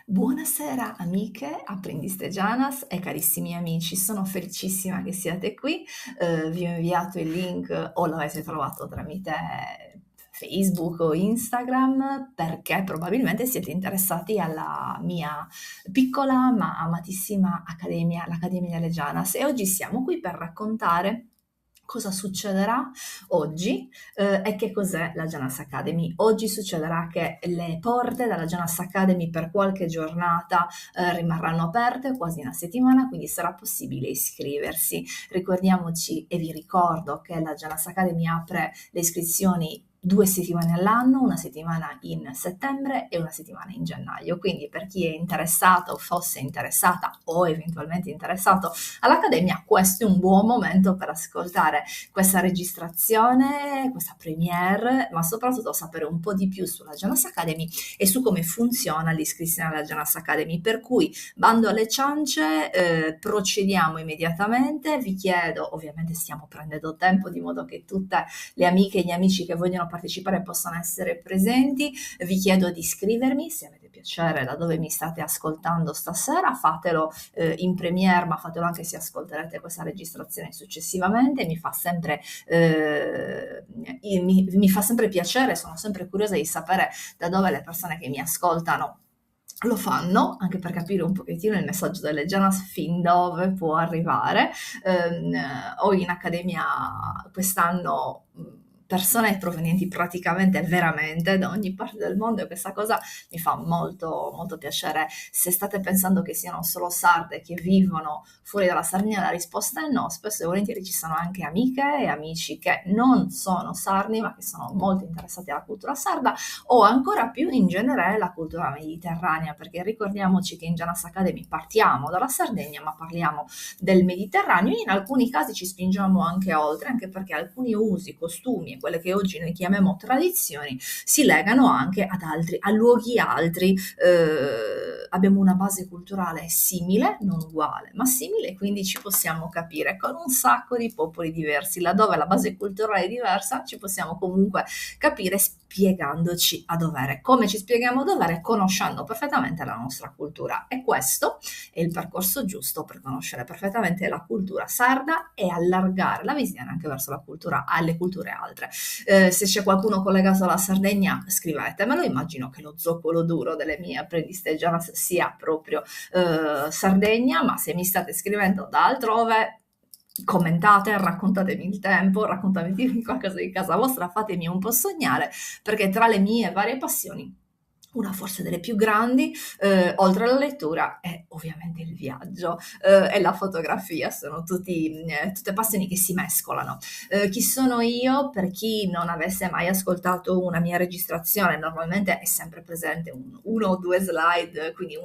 Buonasera amiche, apprendiste Janas e carissimi amici, sono felicissima che siate qui. Vi ho inviato il link o l'avete trovato tramite Facebook o Instagram perché probabilmente siete interessati alla mia piccola ma amatissima accademia, l'Accademia delle Janas, e oggi siamo qui per raccontare cosa succederà oggi e che cos'è la Janas Academy. Oggi succederà che le porte della Janas Academy per qualche giornata rimarranno aperte, quasi una settimana, quindi sarà possibile iscriversi. Ricordiamoci e vi ricordo che la Janas Academy apre le iscrizioni 2 settimane all'anno, una settimana in settembre e una settimana in gennaio. Quindi per chi è interessato o fosse interessata o eventualmente interessato all'Accademia, questo è un buon momento per ascoltare questa registrazione, questa premiere, ma soprattutto sapere un po' di più sulla Janas Academy e su come funziona l'iscrizione alla Janas Academy. Per cui, bando alle ciance, procediamo immediatamente. Vi chiedo, ovviamente stiamo prendendo tempo di modo che tutte le amiche e gli amici che vogliono partecipare possano essere presenti. Vi chiedo di iscrivermi se avete piacere da dove mi state ascoltando stasera, fatelo in premiere, ma fatelo anche se ascolterete questa registrazione successivamente. Mi fa sempre mi fa sempre piacere, sono sempre curiosa di sapere da dove le persone che mi ascoltano lo fanno, anche per capire un pochettino il messaggio delle Janas fin dove può arrivare. Ho in accademia quest'anno persone provenienti praticamente veramente da ogni parte del mondo, e questa cosa mi fa molto molto piacere. Se state pensando che siano solo sarde che vivono fuori dalla Sardegna, la risposta è no. Spesso e volentieri ci sono anche amiche e amici che non sono sardi ma che sono molto interessati alla cultura sarda, o ancora più in genere la cultura mediterranea, perché ricordiamoci che in Janas Academy partiamo dalla Sardegna ma parliamo del Mediterraneo, e in alcuni casi ci spingiamo anche oltre, anche perché alcuni usi, costumi e quelle che oggi noi chiamiamo tradizioni si legano anche ad altri, a luoghi altri. Abbiamo una base culturale simile, non uguale, ma simile, e quindi ci possiamo capire con un sacco di popoli diversi. Laddove la base culturale è diversa, ci possiamo comunque capire spiegandoci a dovere. Come ci spieghiamo a dovere? Conoscendo perfettamente la nostra cultura, e questo è il percorso giusto per conoscere perfettamente la cultura sarda e allargare la visione anche verso la cultura, alle culture altre. Se c'è qualcuno collegato alla Sardegna, scrivetemelo. Immagino che lo zoccolo duro delle mie apprendiste Janas sia proprio Sardegna, ma se mi state scrivendo da altrove, commentate, raccontatemi il tempo, raccontatemi qualcosa di casa vostra, fatemi un po' sognare, perché tra le mie varie passioni, una forse delle più grandi, oltre alla lettura, è ovviamente il viaggio e la fotografia. Sono tutte passioni che si mescolano. Chi sono io? Per chi non avesse mai ascoltato una mia registrazione, normalmente è sempre presente uno o due slide, quindi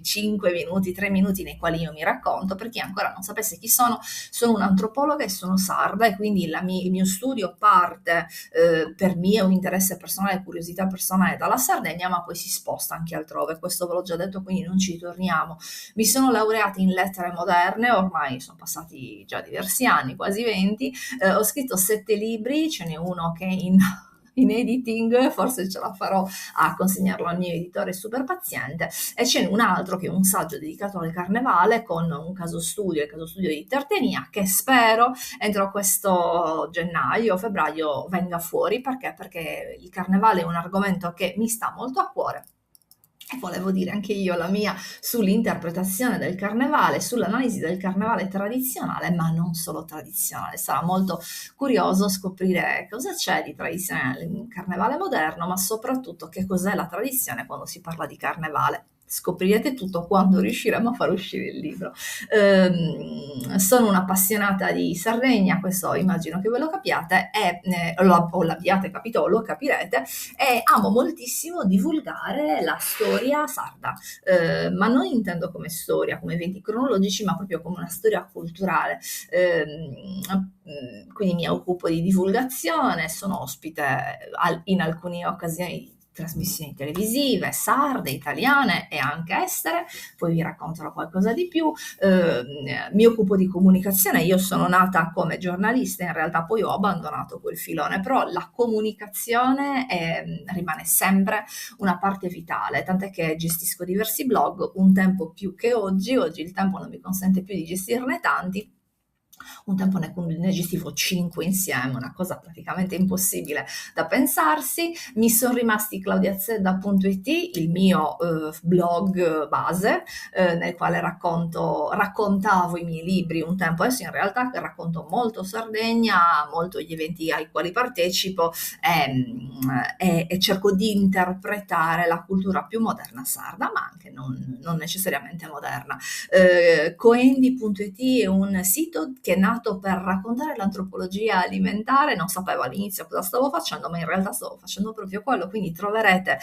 5 minuti, 3 minuti nei quali io mi racconto. Per chi ancora non sapesse chi sono un'antropologa e sono sarda, e quindi il mio studio parte per mio interesse personale, curiosità personale, dalla Sardegna, ma poi si sposta anche altrove. Questo ve l'ho già detto, quindi non ci torniamo. Mi sono laureata in lettere moderne, ormai sono passati già diversi anni, quasi 20. Ho scritto 7 libri, ce n'è uno che è in editing, forse ce la farò a consegnarlo al mio editore super paziente, e c'è un altro che è un saggio dedicato al carnevale con un caso studio, il caso studio di Tartenia, che spero entro questo gennaio o febbraio venga fuori. Perché il carnevale è un argomento che mi sta molto a cuore, e volevo dire anche io la mia sull'interpretazione del carnevale, sull'analisi del carnevale tradizionale, ma non solo tradizionale. Sarà molto curioso scoprire cosa c'è di tradizionale nel carnevale moderno, ma soprattutto che cos'è la tradizione quando si parla di carnevale. Scoprirete tutto quando riusciremo a far uscire il libro. Sono un'appassionata di Sardegna, questo immagino che ve lo capiate, o l'abbiate capito o lo capirete, e amo moltissimo divulgare la storia sarda, ma non intendo come storia, come eventi cronologici, ma proprio come una storia culturale. Quindi mi occupo di divulgazione, sono ospite in alcune occasioni trasmissioni televisive, sarde, italiane e anche estere, poi vi racconterò qualcosa di più. Mi occupo di comunicazione, io sono nata come giornalista, in realtà poi ho abbandonato quel filone, però la comunicazione rimane sempre una parte vitale, tant'è che gestisco diversi blog, un tempo più che oggi il tempo non mi consente più di gestirne tanti. Un tempo ne gestivo 5 insieme, una cosa praticamente impossibile da pensarsi. Mi sono rimasti claudiazedda.it, il mio blog base, nel quale raccontavo i miei libri un tempo. Adesso in realtà racconto molto Sardegna, molto gli eventi ai quali partecipo e cerco di interpretare la cultura più moderna sarda, ma anche non necessariamente moderna. Coendi.it è un sito che è nato per raccontare l'antropologia alimentare, non sapevo all'inizio cosa stavo facendo, ma in realtà stavo facendo proprio quello, quindi troverete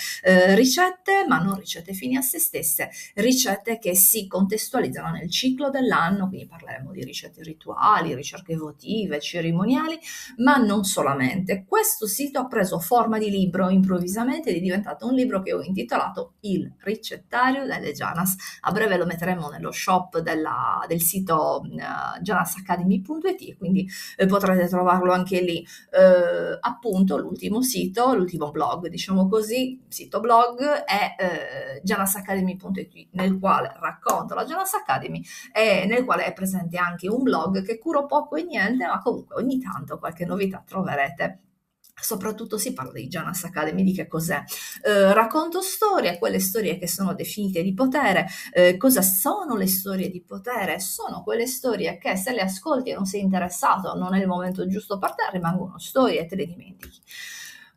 ricette, ma non ricette fini a se stesse, ricette che si contestualizzano nel ciclo dell'anno, quindi parleremo di ricette rituali, ricette votive, cerimoniali, ma non solamente. Questo sito ha preso forma di libro improvvisamente ed è diventato un libro che ho intitolato Il ricettario delle Janas. A breve lo metteremo nello shop del sito janasacademy.it, quindi potrete trovarlo anche lì. Appunto l'ultimo blog, diciamo così, sito blog è janasacademy.it, nel quale racconto la Janas Academy e nel quale è presente anche un blog che curo poco e niente, ma comunque ogni tanto qualche novità troverete. Soprattutto si parla di Janas Academy, di che cos'è. Racconto storie, quelle storie che sono definite di potere. Cosa sono le storie di potere? Sono quelle storie che se le ascolti e non sei interessato, non è il momento giusto per te, rimangono storie e te le dimentichi.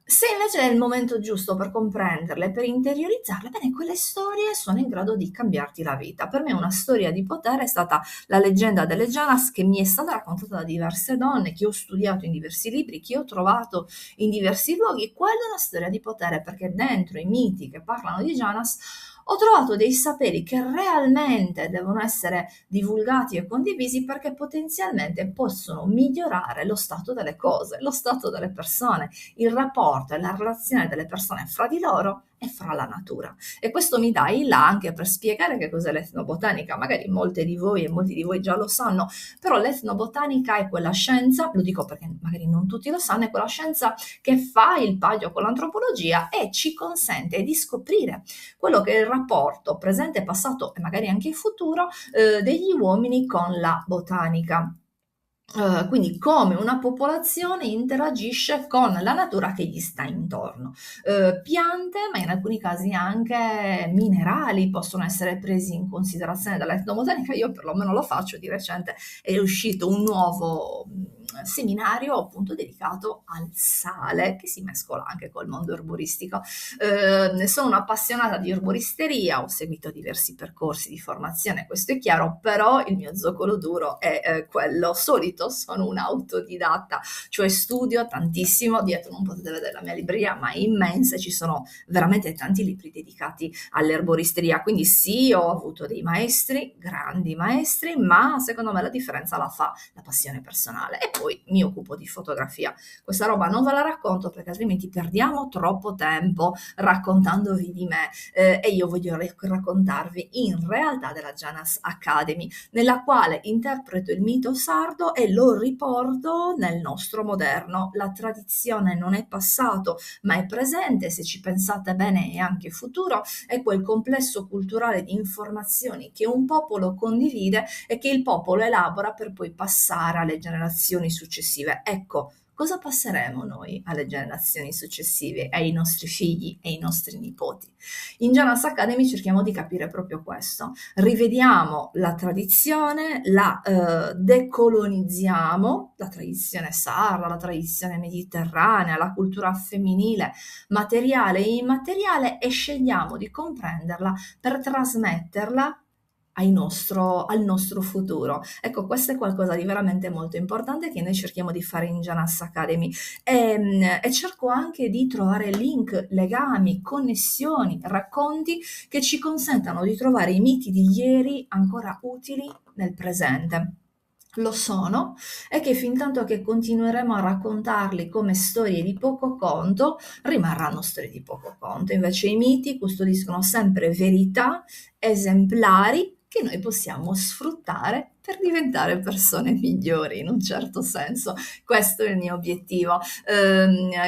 Se invece è il momento giusto per comprenderle, per interiorizzarle, bene, quelle storie sono in grado di cambiarti la vita. Per me una storia di potere è stata la leggenda delle Janas, che mi è stata raccontata da diverse donne, che ho studiato in diversi libri, che ho trovato in diversi luoghi. Quella è una storia di potere, perché dentro i miti che parlano di Janas ho trovato dei saperi che realmente devono essere divulgati e condivisi, perché potenzialmente possono migliorare lo stato delle cose, lo stato delle persone, il rapporto e la relazione delle persone fra di loro e fra la natura. E questo mi dà il là anche per spiegare che cos'è l'etnobotanica. Magari molte di voi e molti di voi già lo sanno, però l'etnobotanica è quella scienza, lo dico perché magari non tutti lo sanno, è quella scienza che fa il paio con l'antropologia e ci consente di scoprire quello che è il rapporto presente, passato e magari anche in futuro degli uomini con la botanica. Quindi come una popolazione interagisce con la natura che gli sta intorno. Piante, ma in alcuni casi anche minerali possono essere presi in considerazione dall'etnobotanica. Io perlomeno lo faccio. Di recente è uscito un nuovo seminario appunto dedicato al sale, che si mescola anche col mondo erboristico. Sono un'appassionata di erboristeria, ho seguito diversi percorsi di formazione, questo è chiaro, però il mio zoccolo duro è quello solito. Sono un'autodidatta, cioè studio tantissimo. Dietro non potete vedere la mia libreria, ma è immensa, ci sono veramente tanti libri dedicati all'erboristeria. Quindi sì, ho avuto dei maestri, grandi maestri, ma secondo me la differenza la fa la passione personale. E poi mi occupo di fotografia. Questa roba non ve la racconto perché altrimenti perdiamo troppo tempo raccontandovi di me, e io voglio raccontarvi in realtà della Janas Academy, nella quale interpreto il mito sardo e lo riporto nel nostro moderno. La tradizione non è passato, ma è presente, se ci pensate bene è anche futuro, è quel complesso culturale di informazioni che un popolo condivide e che il popolo elabora per poi passare alle generazioni successive. Ecco, cosa passeremo noi alle generazioni successive, ai nostri figli e ai nostri nipoti? In Janas Academy cerchiamo di capire proprio questo. Rivediamo la tradizione, la decolonizziamo, la tradizione sarda, la tradizione mediterranea, la cultura femminile, materiale e immateriale, e scegliamo di comprenderla per trasmetterla al nostro futuro. Ecco, questo è qualcosa di veramente molto importante che noi cerchiamo di fare in Janas Academy, e cerco anche di trovare link, legami, connessioni, racconti che ci consentano di trovare i miti di ieri ancora utili nel presente. lo sono, e che fintanto che continueremo a raccontarli come storie di poco conto, rimarranno storie di poco conto. Invece i miti custodiscono sempre verità esemplari che noi possiamo sfruttare per diventare persone migliori, in un certo senso. Questo è il mio obiettivo.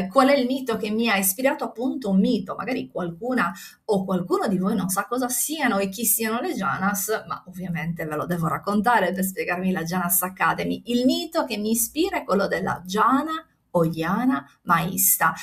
Qual è il mito che mi ha ispirato? Appunto un mito, magari qualcuna o qualcuno di voi non sa cosa siano e chi siano le Janas, ma ovviamente ve lo devo raccontare per spiegarmi la Janas Academy. Il mito che mi ispira è quello della Jana Ogliana Maista.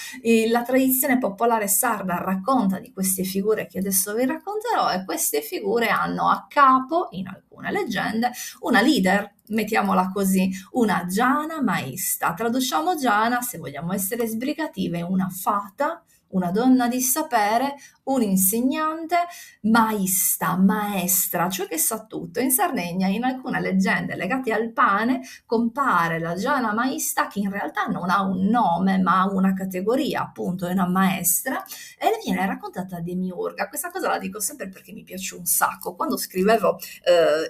La tradizione popolare sarda racconta di queste figure che adesso vi racconterò, e queste figure hanno a capo, in alcune leggende, una leader, mettiamola così, una Jana Maista. Traduciamo Jana, se vogliamo essere sbrigative, una fata, una donna di sapere, un insegnante, maista, maestra, cioè che sa tutto. In Sardegna, in alcune leggende legate al pane, compare la Giana Maista, che in realtà non ha un nome, ma ha una categoria, appunto, è una maestra, e le viene raccontata demiurga. Questa cosa la dico sempre perché mi piace un sacco. Quando scrivevo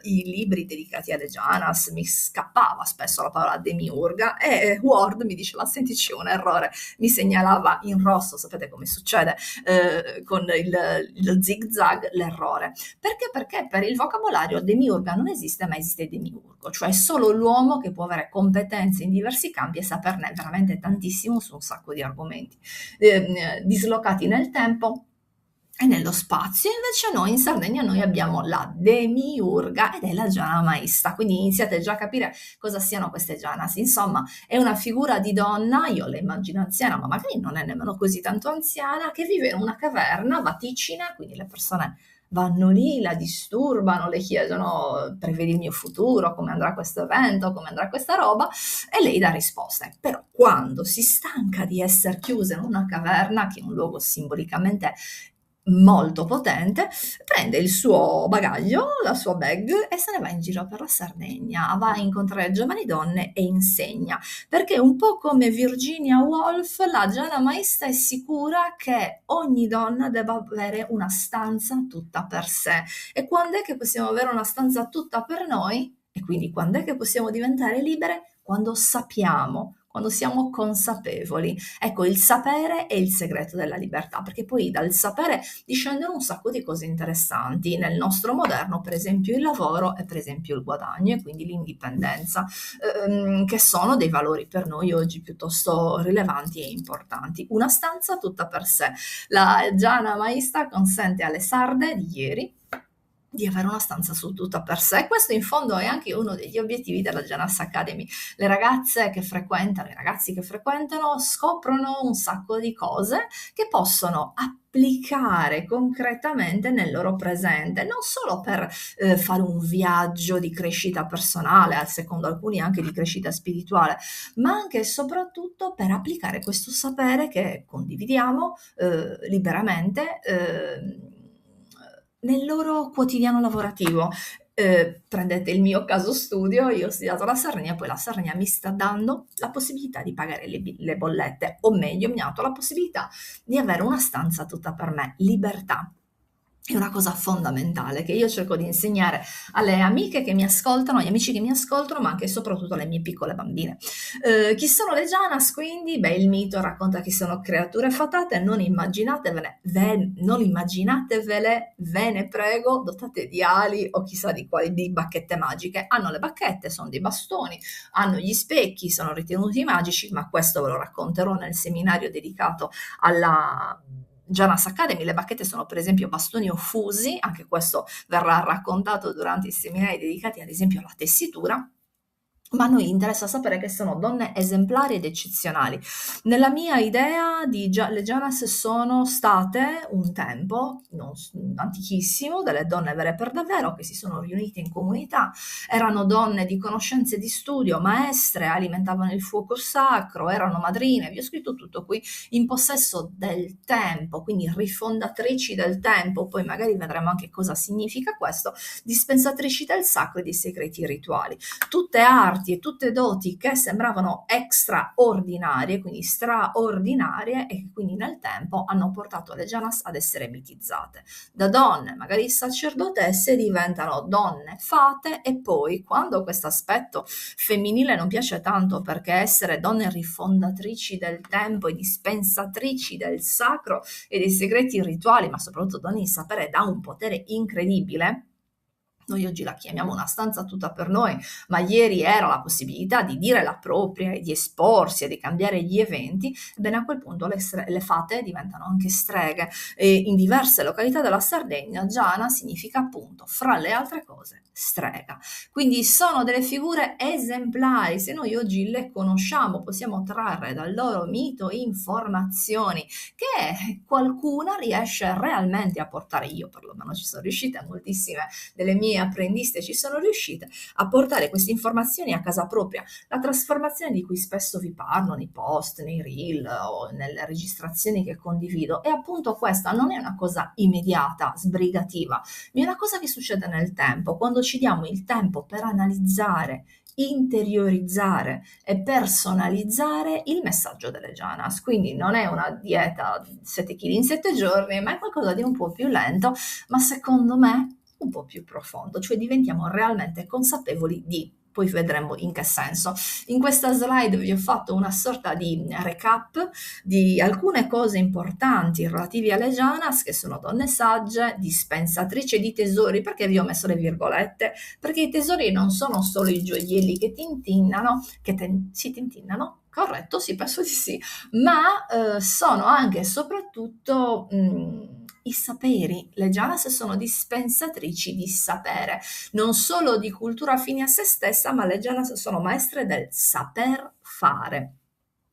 i libri dedicati alle Gianas, mi scappava spesso la parola demiurga, e Word mi diceva: senti, c'è un errore, mi segnalava in rosso, sapete come succede con lo zig zag, l'errore. Perché? Perché per il vocabolario demiurga non esiste, ma esiste demiurgo, cioè solo l'uomo che può avere competenze in diversi campi e saperne veramente tantissimo su un sacco di argomenti, dislocati nel tempo e nello spazio. Invece noi in Sardegna noi abbiamo la demiurga ed è la Giana Maista, quindi iniziate già a capire cosa siano queste Gianas. Insomma, è una figura di donna, io la immagino anziana, ma magari non è nemmeno così tanto anziana, che vive in una caverna vaticina, quindi le persone vanno lì, la disturbano, le chiedono: prevedi il mio futuro, come andrà questo evento, come andrà questa roba, e lei dà risposte. Però quando si stanca di essere chiusa in una caverna, che è un luogo simbolicamente molto potente, prende il suo bagaglio, la sua bag, e se ne va in giro per la Sardegna, va a incontrare giovani donne e insegna, perché un po' come Virginia Woolf, la Giana Maista è sicura che ogni donna debba avere una stanza tutta per sé. E quando è che possiamo avere una stanza tutta per noi? E quindi quando è che possiamo diventare libere? Quando sappiamo, quando siamo consapevoli. Ecco, il sapere è il segreto della libertà, perché poi dal sapere discendono un sacco di cose interessanti. Nel nostro moderno, per esempio, il lavoro e per esempio il guadagno, e quindi l'indipendenza, che sono dei valori per noi oggi piuttosto rilevanti e importanti. Una stanza tutta per sé. La Giana Maista consente alle sarde di ieri di avere una stanza su tutta per sé. Questo in fondo è anche uno degli obiettivi della Janas Academy. Le ragazze che frequentano, i ragazzi che frequentano, scoprono un sacco di cose che possono applicare concretamente nel loro presente, non solo per fare un viaggio di crescita personale, secondo alcuni anche di crescita spirituale, ma anche e soprattutto per applicare questo sapere che condividiamo liberamente nel loro quotidiano lavorativo. Prendete il mio caso studio, io ho studiato alla Sardegna, poi la Sardegna mi sta dando la possibilità di pagare le bollette, o meglio mi ha dato la possibilità di avere una stanza tutta per me. Libertà è una cosa fondamentale che io cerco di insegnare alle amiche che mi ascoltano, agli amici che mi ascoltano, ma anche e soprattutto alle mie piccole bambine. Chi sono le Janas, quindi? Beh, il mito racconta che sono creature fatate, non immaginatevele, ve ne prego, dotate di ali o chissà di quali, di bacchette magiche. Hanno le bacchette, sono dei bastoni, hanno gli specchi, sono ritenuti magici, ma questo ve lo racconterò nel seminario dedicato alla Janas Academy. Le bacchette sono per esempio bastoni o fusi, anche questo verrà raccontato durante i seminari dedicati ad esempio alla tessitura. Ma a noi interessa sapere che sono donne esemplari ed eccezionali. Nella mia idea le Janas sono state un tempo, antichissimo, delle donne vere per davvero che si sono riunite in comunità, erano donne di conoscenze e di studio, maestre, alimentavano il fuoco sacro, erano madrine, vi ho scritto tutto qui, in possesso del tempo, quindi rifondatrici del tempo, poi magari vedremo anche cosa significa questo, dispensatrici del sacro e dei segreti rituali. Tutte arti arti e tutte doti che sembravano extraordinarie, quindi straordinarie, e che quindi nel tempo hanno portato le Janas ad essere mitizzate. Da donne, magari sacerdotesse, diventano donne fate, e poi quando questo aspetto femminile non piace tanto, perché essere donne rifondatrici del tempo e dispensatrici del sacro e dei segreti rituali, ma soprattutto donne di sapere, dà un potere incredibile. Noi oggi la chiamiamo una stanza tutta per noi, ma ieri era la possibilità di dire la propria e di esporsi e di cambiare gli eventi. Ebbene, a quel punto le fate diventano anche streghe, e in diverse località della Sardegna Giana significa appunto, fra le altre cose, strega. Quindi sono delle figure esemplari. Se noi oggi le conosciamo, possiamo trarre dal loro mito informazioni che qualcuna riesce realmente a portare. Io perlomeno ci sono riuscita, moltissime delle mie apprendiste ci sono riuscite a portare queste informazioni a casa propria. La trasformazione di cui spesso vi parlo nei post, nei reel o nelle registrazioni che condivido è appunto questa. Non è una cosa immediata, sbrigativa, ma è una cosa che succede nel tempo, quando ci diamo il tempo per analizzare, interiorizzare e personalizzare il messaggio delle Janas. Quindi non è una dieta 7 kg in 7 giorni, ma è qualcosa di un po' più lento, ma secondo me un po' più profondo, cioè diventiamo realmente consapevoli di. Poi vedremo in che senso. In questa slide vi ho fatto una sorta di recap di alcune cose importanti relativi alle Janas, che sono donne sagge, dispensatrici di tesori. Perché vi ho messo le virgolette? Perché i tesori non sono solo i gioielli che tintinnano, si tintinnano? Corretto, sì, penso di sì, ma sono anche e soprattutto i saperi. Le Janas sono dispensatrici di sapere, non solo di cultura fine a se stessa, ma le Janas sono maestre del saper fare.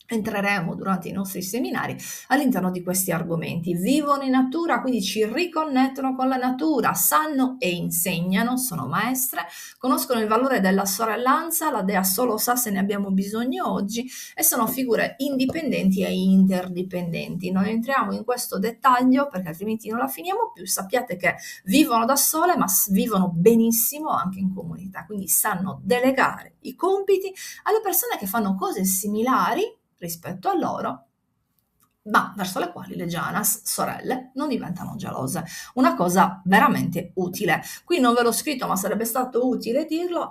Entreremo durante i nostri seminari all'interno di questi argomenti. Vivono in natura, quindi ci riconnettono con la natura, sanno e insegnano, sono maestre, conoscono il valore della sorellanza, la dea solo sa se ne abbiamo bisogno oggi, e sono figure indipendenti e interdipendenti. Non entriamo in questo dettaglio perché altrimenti non la finiamo più. Sappiate che vivono da sole, ma vivono benissimo anche in comunità, quindi sanno delegare i compiti alle persone che fanno cose similari rispetto a loro, ma verso le quali le Janas, sorelle, non diventano gelose. Una cosa veramente utile. Qui non ve l'ho scritto, ma sarebbe stato utile dirlo,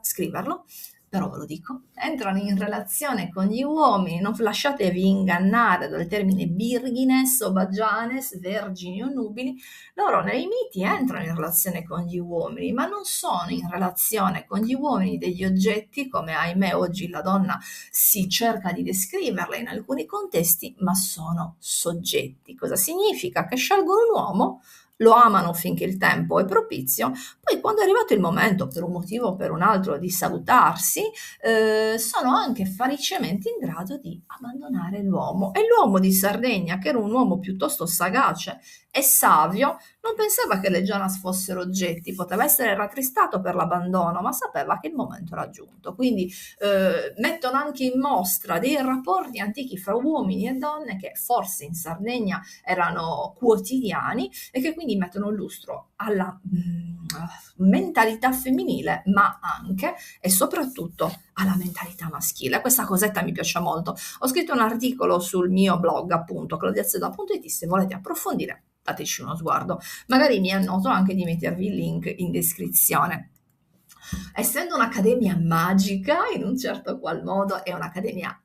scriverlo, però ve lo dico, entrano in relazione con gli uomini, non lasciatevi ingannare dal termine virgines o bagianes, vergini o nubili. Loro nei miti entrano in relazione con gli uomini, ma non sono in relazione con gli uomini degli oggetti, come ahimè oggi la donna si cerca di descriverla in alcuni contesti, ma sono soggetti. Cosa significa? Che scelgono un uomo, lo amano finché il tempo è propizio, poi quando è arrivato il momento, per un motivo o per un altro, di salutarsi, sono anche felicemente in grado di abbandonare l'uomo. E l'uomo di Sardegna, che era un uomo piuttosto sagace e savio, non pensava che le Janas fossero oggetti, poteva essere rattristato per l'abbandono, ma sapeva che il momento era giunto. Quindi mettono anche in mostra dei rapporti antichi fra uomini e donne che forse in Sardegna erano quotidiani, e che quindi mettono lustro alla mentalità femminile, ma anche e soprattutto alla mentalità maschile. Questa cosetta mi piace molto. Ho scritto un articolo sul mio blog, appunto, claudiazeda.it, se volete approfondire dateci uno sguardo. Magari mi annoto anche di mettervi il link in descrizione. Essendo un'accademia magica, in un certo qual modo, è un'accademia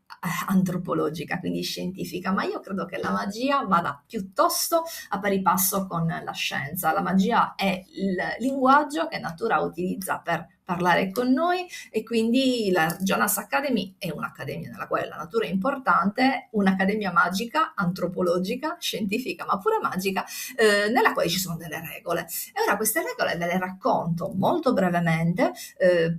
antropologica, quindi scientifica, ma io credo che la magia vada piuttosto a pari passo con la scienza. La magia è il linguaggio che natura utilizza per parlare con noi, e quindi la Janas Academy è un'accademia nella quale la natura è importante, un'accademia magica, antropologica, scientifica, ma pure magica, nella quale ci sono delle regole. E ora queste regole ve le racconto molto brevemente,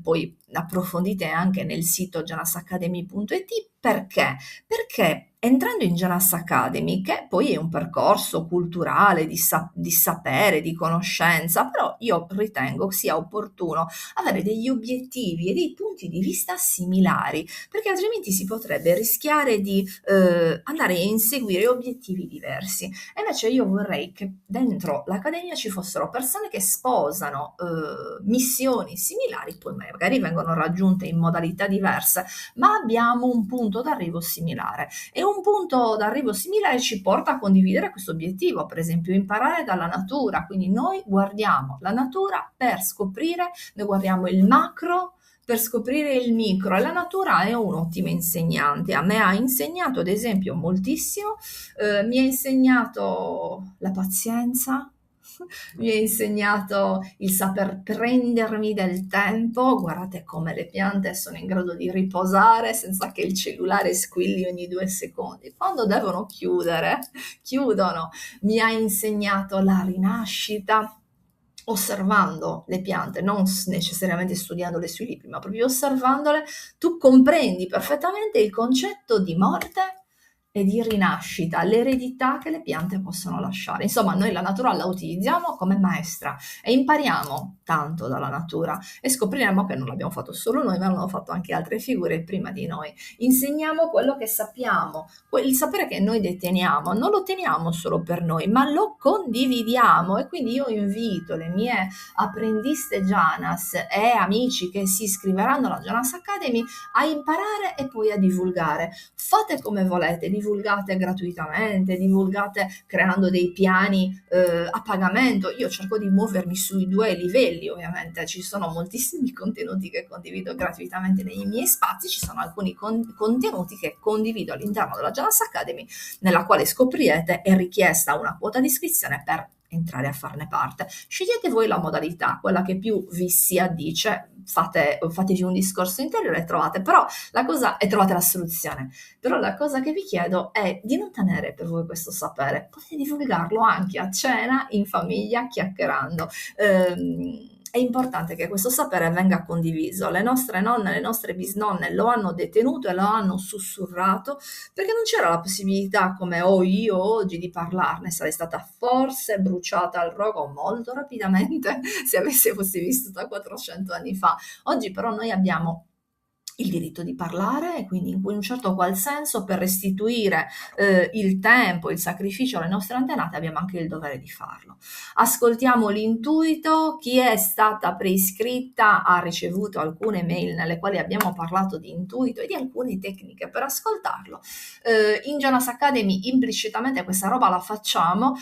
poi approfondite anche nel sito janasacademy.it. Perché? Perché Entrando in Janas Academy, che poi è un percorso culturale di sapere, di conoscenza, però io ritengo sia opportuno avere degli obiettivi e dei punti di vista similari, perché altrimenti si potrebbe rischiare di andare a inseguire obiettivi diversi. E invece io vorrei che dentro l'accademia ci fossero persone che sposano missioni similari, poi magari vengono raggiunte in modalità diverse, ma abbiamo un punto d'arrivo similare. E un punto d'arrivo similare ci porta a condividere questo obiettivo, per esempio imparare dalla natura, quindi noi guardiamo la natura per scoprire, noi guardiamo il macro per scoprire il micro e la natura è un'ottima insegnante. A me ha insegnato, ad esempio, moltissimo, mi ha insegnato la pazienza, mi ha insegnato il saper prendermi del tempo. Guardate come le piante sono in grado di riposare senza che il cellulare squilli ogni 2 secondi. Quando devono chiudere, chiudono. Mi ha insegnato la rinascita osservando le piante, non necessariamente studiandole sui libri, ma proprio osservandole, tu comprendi perfettamente il concetto di morte e di rinascita, l'eredità che le piante possono lasciare. Insomma, noi la natura la utilizziamo come maestra e impariamo tanto dalla natura e scopriremo che non l'abbiamo fatto solo noi, ma l'hanno fatto anche altre figure prima di noi. Insegniamo quello che sappiamo, il sapere che noi deteniamo, non lo teniamo solo per noi, ma lo condividiamo e quindi io invito le mie apprendiste Janas e amici che si iscriveranno alla Janas Academy a imparare e poi a divulgare. Fate come volete, divulgate gratuitamente, divulgate creando dei piani a pagamento. Io cerco di muovermi sui 2 livelli, ovviamente ci sono moltissimi contenuti che condivido gratuitamente nei miei spazi, ci sono alcuni contenuti che condivido all'interno della Janas Academy, nella quale scoprirete è richiesta una quota di iscrizione per entrare a farne parte. Scegliete voi la modalità, quella che più vi si addice, fatevi un discorso interiore e trovate, però la cosa, e trovate la soluzione. Però la cosa che vi chiedo è di non tenere per voi questo sapere, potete divulgarlo anche a cena, in famiglia, chiacchierando. È importante che questo sapere venga condiviso. Le nostre nonne, le nostre bisnonne lo hanno detenuto e lo hanno sussurrato perché non c'era la possibilità, come ho io oggi, di parlarne. Sarei stata forse bruciata al rogo molto rapidamente se fossi vissuta 400 anni fa. Oggi però noi abbiamo il diritto di parlare e quindi in un certo qual senso per restituire il tempo, il sacrificio alle nostre antenate abbiamo anche il dovere di farlo. Ascoltiamo l'intuito, chi è stata preiscritta ha ricevuto alcune mail nelle quali abbiamo parlato di intuito e di alcune tecniche per ascoltarlo. In Janas Academy implicitamente questa roba la facciamo,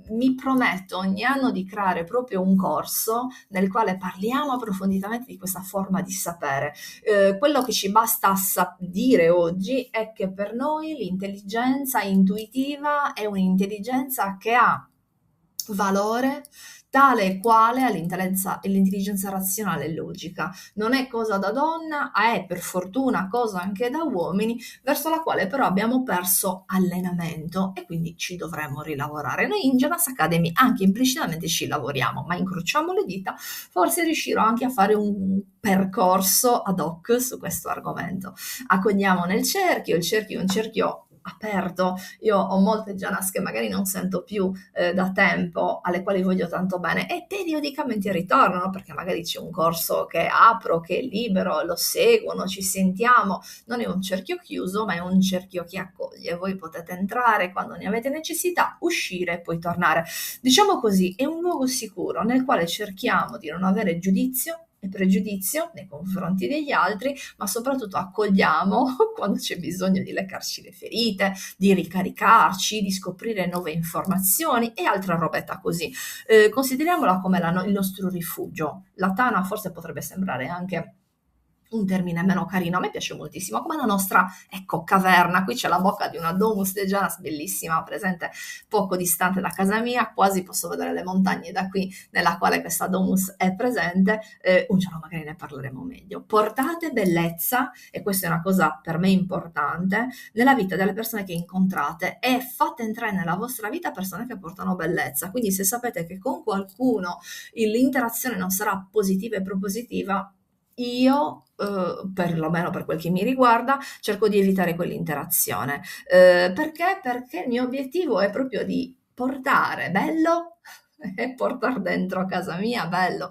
mi prometto ogni anno di creare proprio un corso nel quale parliamo approfonditamente di questa forma di sapere. Quello che ci basta dire oggi è che per noi l'intelligenza intuitiva è un'intelligenza che ha valore tale e quale all'intelligenza razionale e logica. Non è cosa da donna, è per fortuna cosa anche da uomini, verso la quale però abbiamo perso allenamento e quindi ci dovremmo rilavorare. Noi in Janas Academy anche implicitamente ci lavoriamo, ma incrociamo le dita, forse riuscirò anche a fare un percorso ad hoc su questo argomento. Accogliamo nel cerchio, il cerchio è un cerchio aperto. Io ho molte Janas che magari non sento più da tempo, alle quali voglio tanto bene e periodicamente ritornano perché magari c'è un corso che apro, che è libero, lo seguono, ci sentiamo. Non è un cerchio chiuso, ma è un cerchio che accoglie. Voi potete entrare quando ne avete necessità, uscire e poi tornare. Diciamo così, è un luogo sicuro nel quale cerchiamo di non avere giudizio e pregiudizio nei confronti degli altri, ma soprattutto accogliamo quando c'è bisogno di leccarci le ferite, di ricaricarci, di scoprire nuove informazioni e altra robetta così. Consideriamola come il nostro rifugio. La tana forse potrebbe sembrare anche un termine meno carino, a me piace moltissimo, come la nostra, ecco, caverna. Qui c'è la bocca di una Domus de Janas bellissima, presente poco distante da casa mia, quasi posso vedere le montagne da qui, nella quale questa Domus è presente. Un giorno magari ne parleremo meglio. Portate bellezza, e questa è una cosa per me importante, nella vita delle persone che incontrate e fate entrare nella vostra vita persone che portano bellezza. Quindi se sapete che con qualcuno l'interazione non sarà positiva e propositiva, io, perlomeno per quel che mi riguarda, cerco di evitare quell'interazione. Perché? Perché il mio obiettivo è proprio di portare bello e portar dentro a casa mia bello.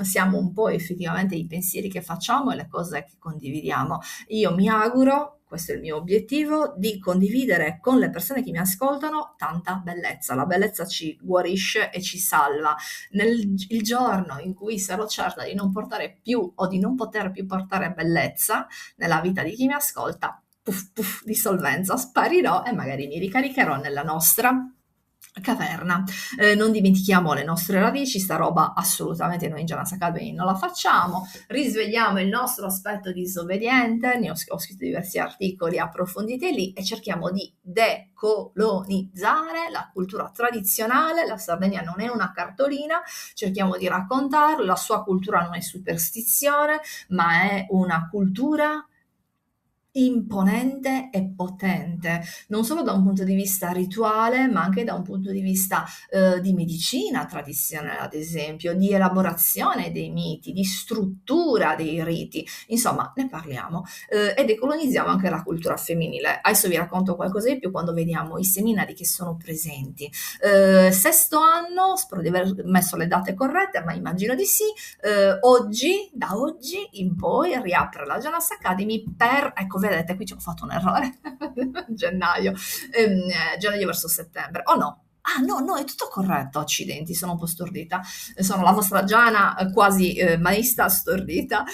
Siamo un po' effettivamente i pensieri che facciamo e le cose che condividiamo. Io mi auguro, questo è il mio obiettivo, di condividere con le persone che mi ascoltano tanta bellezza. La bellezza ci guarisce e ci salva. Il giorno in cui sarò certa di non portare più o di non poter più portare bellezza nella vita di chi mi ascolta, puff, puff, dissolvenza, sparirò e magari mi ricaricherò nella nostra caverna. Non dimentichiamo le nostre radici, sta roba assolutamente noi in Jonas Academy non la facciamo, risvegliamo il nostro aspetto disobbediente, ho scritto diversi articoli approfonditi lì e cerchiamo di decolonizzare la cultura tradizionale. La Sardegna non è una cartolina, cerchiamo di raccontarlo, la sua cultura non è superstizione, ma è una cultura imponente e potente, non solo da un punto di vista rituale, ma anche da un punto di vista di medicina tradizionale, ad esempio, di elaborazione dei miti, di struttura dei riti. Insomma, ne parliamo e decolonizziamo anche la cultura femminile. Adesso vi racconto qualcosa di più quando vediamo i seminari che sono presenti. Sesto anno, spero di aver messo le date corrette, ma immagino di sì. Da oggi in poi riapre la Jonas Academy per, ecco, vedete, qui ci ho fatto un errore, gennaio, gennaio verso settembre, o no? Ah no, no, è tutto corretto, accidenti, sono un po' stordita, sono la vostra Giana quasi maestra stordita,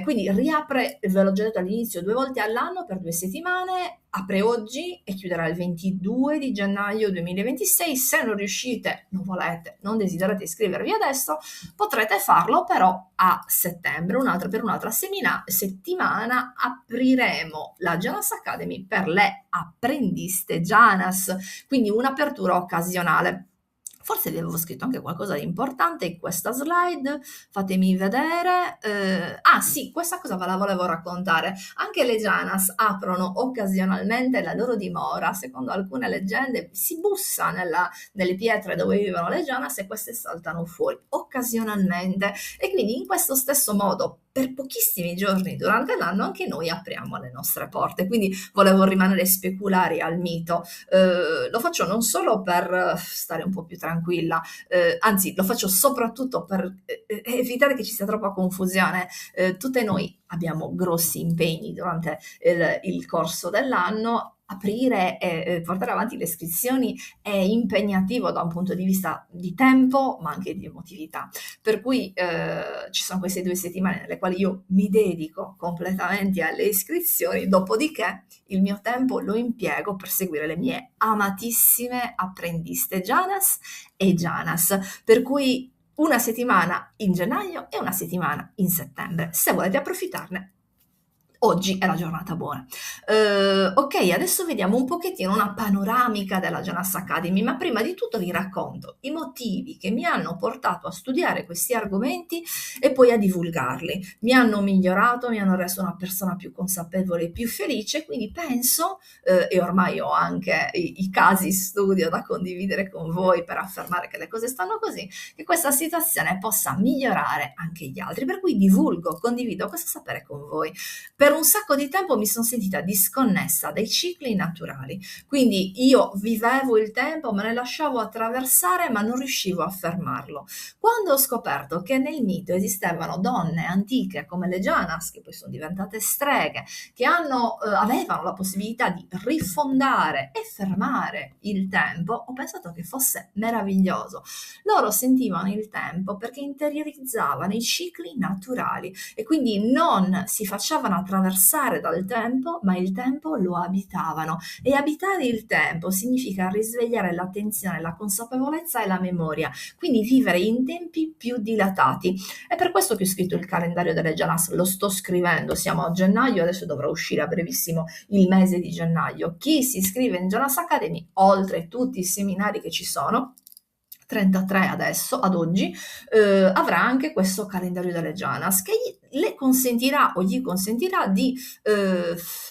quindi riapre, ve l'ho già detto all'inizio, 2 volte all'anno per 2 settimane, apre oggi e chiuderà il 22 di gennaio 2026, se non riuscite, non volete, non desiderate iscrivervi adesso, potrete farlo però a settembre, per un'altra settimana apriremo la Jonas Academy per le apprendiste Janas, quindi un'apertura occasionale. Forse vi avevo scritto anche qualcosa di importante in questa slide, fatemi vedere. Ah sì, questa cosa ve la volevo raccontare. Anche le Janas aprono occasionalmente la loro dimora. Secondo alcune leggende si bussa nelle pietre dove vivono le Janas e queste saltano fuori occasionalmente. E quindi in questo stesso modo, per pochissimi giorni durante l'anno, anche noi apriamo le nostre porte. Quindi volevo rimanere speculari al mito. Lo faccio non solo per stare un po' più tranquilla, anzi lo faccio soprattutto per evitare che ci sia troppa confusione. Tutte noi abbiamo grossi impegni durante il corso dell'anno. Aprire e portare avanti le iscrizioni è impegnativo da un punto di vista di tempo, ma anche di emotività. Per cui ci sono queste 2 settimane nelle quali io mi dedico completamente alle iscrizioni, dopodiché il mio tempo lo impiego per seguire le mie amatissime apprendiste Janas e Janas, per cui una settimana in gennaio e una settimana in settembre. Se volete approfittarne, oggi è la giornata buona. Ok, adesso vediamo un pochettino una panoramica della Jonas Academy, ma prima di tutto vi racconto i motivi che mi hanno portato a studiare questi argomenti e poi a divulgarli. Mi hanno migliorato, mi hanno reso una persona più consapevole e più felice, quindi penso, e ormai ho anche i casi studio da condividere con voi per affermare che le cose stanno così, che questa situazione possa migliorare anche gli altri, per cui divulgo, condivido questo sapere con voi. Per un sacco di tempo mi sono sentita disconnessa dai cicli naturali, quindi io vivevo il tempo, me ne lasciavo attraversare, ma non riuscivo a fermarlo. Quando ho scoperto che nel mito esistevano donne antiche come le Janas, che poi sono diventate streghe, che avevano la possibilità di rifondare e fermare il tempo, ho pensato che fosse meraviglioso. Loro sentivano il tempo perché interiorizzavano i cicli naturali e quindi non si facevano attraversare dal tempo, ma il tempo lo abitavano. E abitare il tempo significa risvegliare l'attenzione, la consapevolezza e la memoria, quindi vivere in tempi più dilatati. È per questo che ho scritto il calendario delle Janas, lo sto scrivendo, siamo a gennaio, adesso dovrà uscire a brevissimo il mese di gennaio. Chi si iscrive in Jonas Academy, oltre tutti i seminari che ci sono, 33 adesso, ad oggi, avrà anche questo calendario delle Janas che le consentirà o gli consentirà di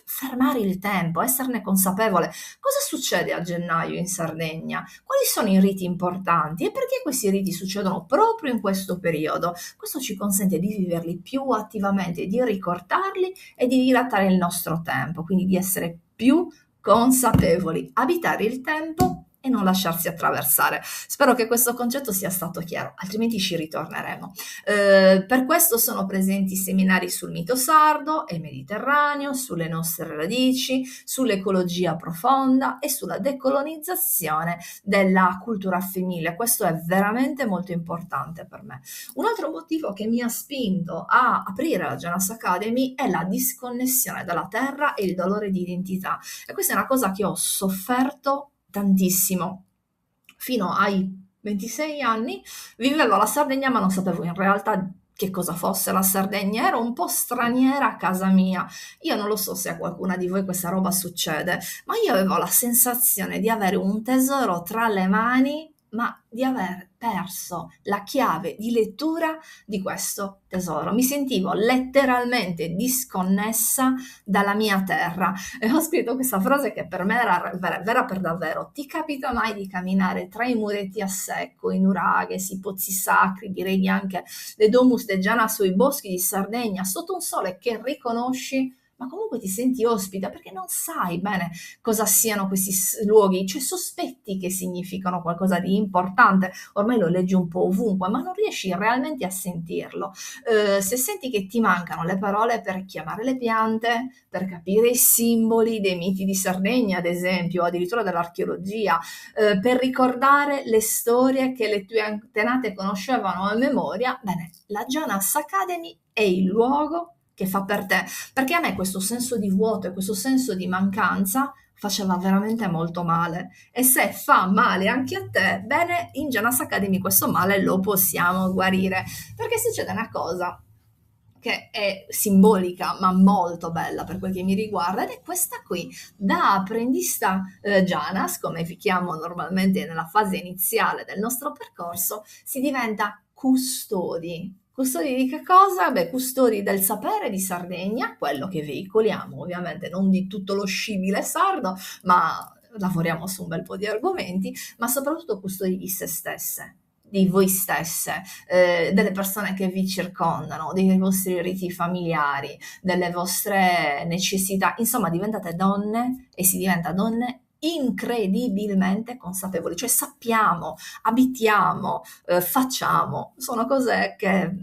fermare il tempo, esserne consapevole. Cosa succede a gennaio in Sardegna? Quali sono i riti importanti e perché questi riti succedono proprio in questo periodo? Questo ci consente di viverli più attivamente, di ricordarli e di dilatare il nostro tempo, quindi di essere più consapevoli, abitare il tempo e non lasciarsi attraversare. Spero che questo concetto sia stato chiaro, altrimenti ci ritorneremo. Per questo sono presenti seminari sul mito sardo e mediterraneo, sulle nostre radici, sull'ecologia profonda e sulla decolonizzazione della cultura femminile. Questo è veramente molto importante per me. Un altro motivo che mi ha spinto a aprire la Janas Academy è la disconnessione dalla terra e il dolore di identità. E questa è una cosa che ho sofferto tantissimo. Fino ai 26 anni vivevo la Sardegna, ma non sapevo in realtà che cosa fosse la Sardegna, ero un po' straniera a casa mia. Io non lo so se a qualcuna di voi questa roba succede, ma io avevo la sensazione di avere un tesoro tra le mani, ma di aver perso la chiave di lettura di questo tesoro. Mi sentivo letteralmente disconnessa dalla mia terra e ho scritto questa frase che per me era vera per davvero. Ti capita mai di camminare tra i muretti a secco, i nuraghes, i pozzi sacri, direi anche le domus de Giana sui boschi di Sardegna, sotto un sole che riconosci, ma comunque ti senti ospite perché non sai bene cosa siano questi luoghi, cioè sospetti che significano qualcosa di importante, ormai lo leggi un po' ovunque, ma non riesci realmente a sentirlo. Se senti che ti mancano le parole per chiamare le piante, per capire i simboli dei miti di Sardegna, ad esempio, o addirittura dell'archeologia, per ricordare le storie che le tue antenate conoscevano a memoria, bene, la Janas Academy è il luogo che fa per te, perché a me questo senso di vuoto e questo senso di mancanza faceva veramente molto male, e se fa male anche a te, bene, in Janas Academy questo male lo possiamo guarire, perché succede una cosa che è simbolica ma molto bella per quel che mi riguarda, ed è questa qui: da apprendista Janas, come vi chiamo normalmente nella fase iniziale del nostro percorso, si diventa custodi. Custodi di che cosa? Beh, custodi del sapere di Sardegna, quello che veicoliamo, ovviamente non di tutto lo scibile sardo, ma lavoriamo su un bel po' di argomenti, ma soprattutto custodi di se stesse, di voi stesse, delle persone che vi circondano, dei vostri riti familiari, delle vostre necessità. Insomma, diventate donne e si diventa donne incredibilmente consapevoli, cioè sappiamo, abitiamo, facciamo, sono cose che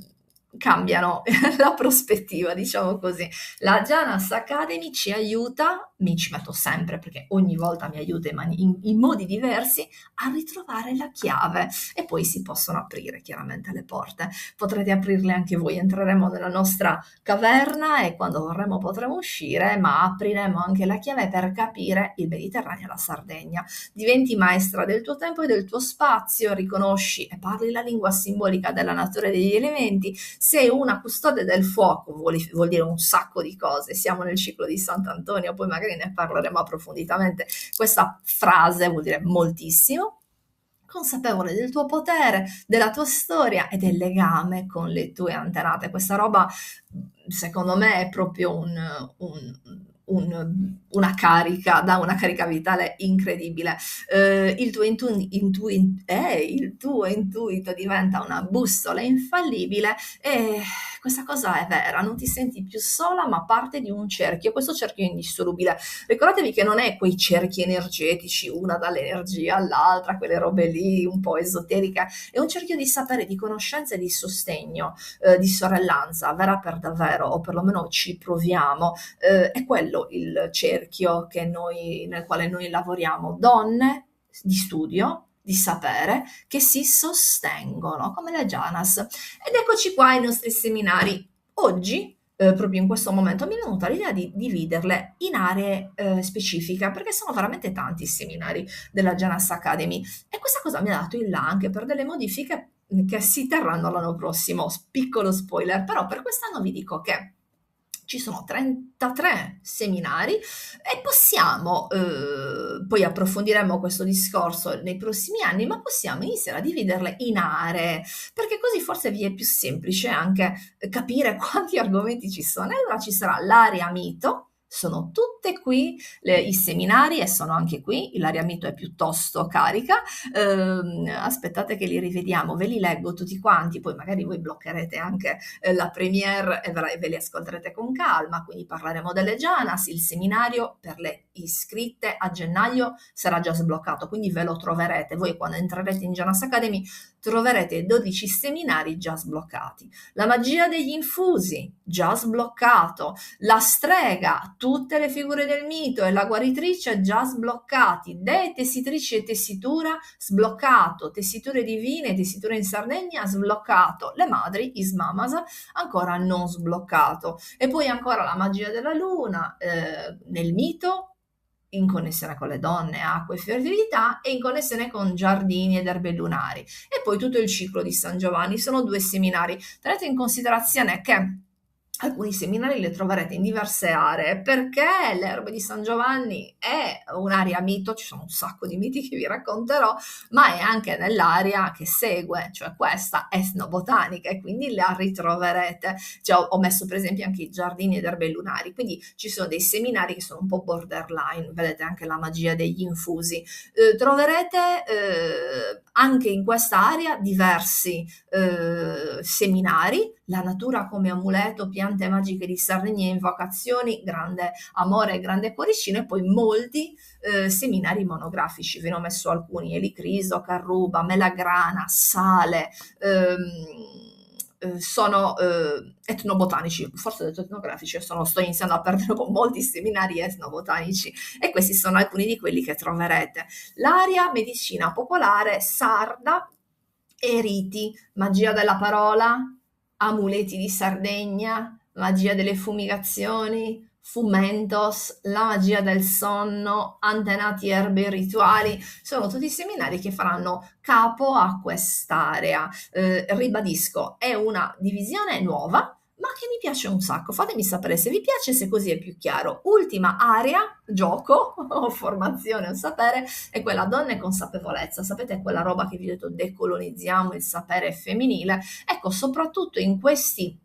cambiano la prospettiva, diciamo così. La Janas Academy ci aiuta, mi ci metto sempre perché ogni volta mi aiuta in modi diversi, a ritrovare la chiave, e poi si possono aprire chiaramente le porte. Potrete aprirle anche voi, entreremo nella nostra caverna e quando vorremo potremo uscire, ma apriremo anche la chiave per capire il Mediterraneo e la Sardegna. Diventi maestra del tuo tempo e del tuo spazio, riconosci e parli la lingua simbolica della natura e degli elementi, sei una custode del fuoco, vuol dire un sacco di cose. Siamo nel ciclo di Sant'Antonio, poi magari ne parleremo approfonditamente. Questa frase vuol dire moltissimo. Consapevole del tuo potere, della tua storia e del legame con le tue antenate. Questa roba, secondo me, è proprio una carica, dà una carica vitale incredibile. Il tuo intuito diventa una bussola infallibile, e questa cosa è vera, non ti senti più sola ma parte di un cerchio, questo cerchio è indissolubile. Ricordatevi che non è quei cerchi energetici, una dall'energia all'altra, quelle robe lì un po' esoteriche, è un cerchio di sapere, di conoscenza e di sostegno, di sorellanza, vera per davvero, o perlomeno ci proviamo. È quello il cerchio nel quale noi lavoriamo, donne di studio, di sapere, che si sostengono, come le Janas. Ed eccoci qua ai nostri seminari. Oggi, proprio in questo momento, mi è venuta l'idea di dividerle in aree specifiche, perché sono veramente tanti i seminari della Janas Academy, e questa cosa mi ha dato il là anche per delle modifiche che si terranno l'anno prossimo. Piccolo spoiler, però per quest'anno vi dico che Ci sono 33 seminari e possiamo, poi approfondiremo questo discorso nei prossimi anni, ma possiamo iniziare a dividerle in aree, perché così forse vi è più semplice anche capire quanti argomenti ci sono. E allora ci sarà l'area mito, sono tutte qui i seminari e sono anche qui, l'area mito è piuttosto carica, aspettate che li rivediamo, ve li leggo tutti quanti, poi magari voi bloccherete anche la premiere e ve li ascolterete con calma, quindi parleremo delle Janas, il seminario per le iscritte a gennaio sarà già sbloccato, quindi ve lo troverete, voi quando entrerete in Janas Academy troverete 12 seminari già sbloccati. La magia degli infusi, già sbloccato. La strega, tutte le figure del mito e la guaritrice già sbloccati. Dee tessitrici e tessitura, sbloccato. Tessiture divine, tessiture in Sardegna, sbloccato. Le madri, Ismamas, ancora non sbloccato. E poi ancora la magia della luna, nel mito, in connessione con le donne, acqua e fertilità e in connessione con giardini ed erbe lunari. E poi tutto il ciclo di San Giovanni, sono 2 seminari. Tenete in considerazione che alcuni seminari li troverete in diverse aree, perché l'erba di San Giovanni è un'area mito, ci sono un sacco di miti che vi racconterò, ma è anche nell'area che segue, cioè questa etnobotanica, e quindi la ritroverete. Cioè, ho messo per esempio anche i giardini ed erbe lunari, quindi ci sono dei seminari che sono un po' borderline, vedete anche la magia degli infusi. Troverete anche in questa area diversi seminari, la natura come amuleto, piante magiche di Sardegna e invocazioni, grande amore e grande cuoricino, e poi molti seminari monografici, ve ne ho messo alcuni: Elicriso, Carruba, Melagrana, Sale, sono etnobotanici, forse ho detto etnografici, sto iniziando a perdere con molti seminari etnobotanici, e questi sono alcuni di quelli che troverete. L'area medicina popolare sarda e riti, magia della parola, amuleti di Sardegna, magia delle fumigazioni, fumentos, la magia del sonno, antenati erbe rituali, sono tutti seminari che faranno capo a quest'area. Ribadisco, è una divisione nuova, ma che mi piace un sacco. Fatemi sapere se vi piace, se così è più chiaro. Ultima area, gioco o formazione o sapere, è quella donna e consapevolezza. Sapete, quella roba che vi ho detto, decolonizziamo il sapere femminile. Ecco, soprattutto in questi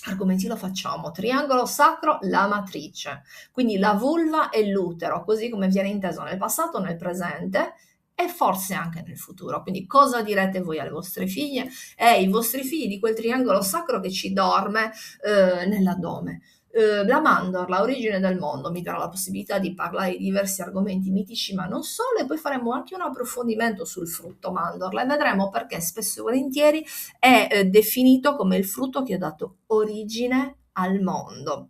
argomenti lo facciamo. Triangolo sacro, la matrice, quindi la vulva e l'utero, così come viene inteso nel passato, nel presente e forse anche nel futuro. Quindi cosa direte voi alle vostre figlie e ai vostri figli di quel triangolo sacro che ci dorme nell'addome? La mandorla, origine del mondo, mi darà la possibilità di parlare di diversi argomenti mitici, ma non solo, e poi faremo anche un approfondimento sul frutto mandorla e vedremo perché spesso e volentieri è definito come il frutto che ha dato origine al mondo.